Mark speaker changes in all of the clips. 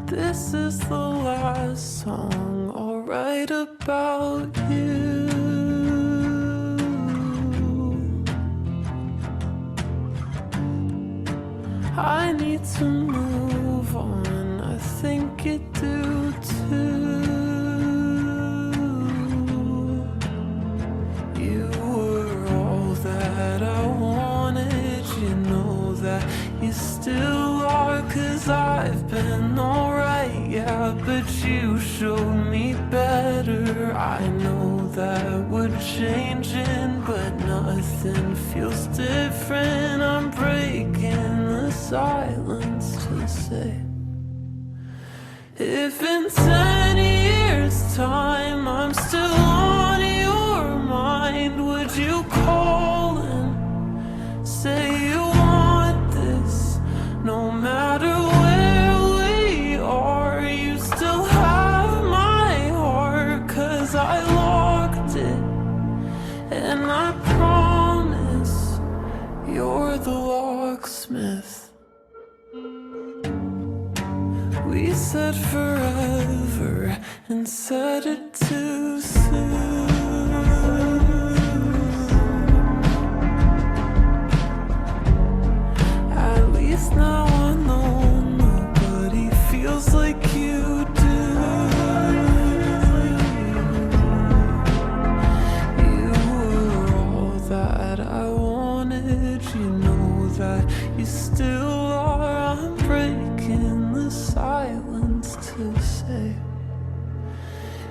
Speaker 1: This is the last song I'll write about you. I need to move on, I think you do too. You were all that I wanted, you know that you still are, 'cause I've been alright, yeah, but you showed me better. I know that we're changing, but nothing feels different. I'm breaking the silence to say, if in 10 years' time I'm still on your mind, would you call and say you want this? No matter where we are, you still have my heart, 'cause I locked it, and I promise you're the locksmith. We said forever and said it too soon. At least now I know nobody feels like you do. You were all that I wanted, you know that you still are. I'm breaking the silence to say,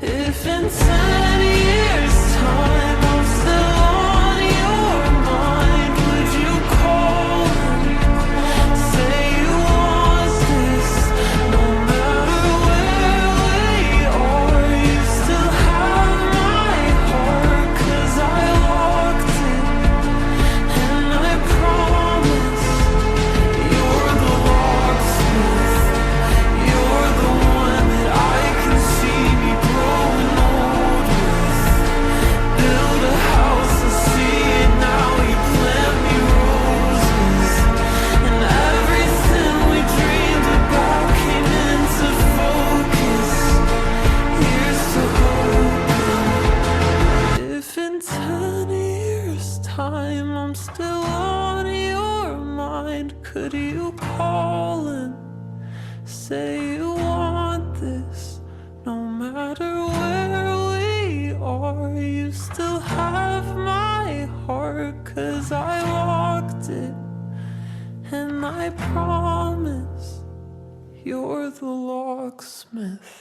Speaker 1: if in 10 years' time I'm still on your mind, would you call and say you want this? No matter where we are, you still have my heart, 'cause I locked it, and I promise you're the locksmith. You're the one that I can see me growing old with. Build a house, I see it now. You plant me roses, and everything we dreamed about came into focus. Here's to hoping, if in 10 years' time I'm still on your mind, could you call and say you want this? No matter where we are, you still have my heart, 'cause I locked it, and I promise you're the locksmith.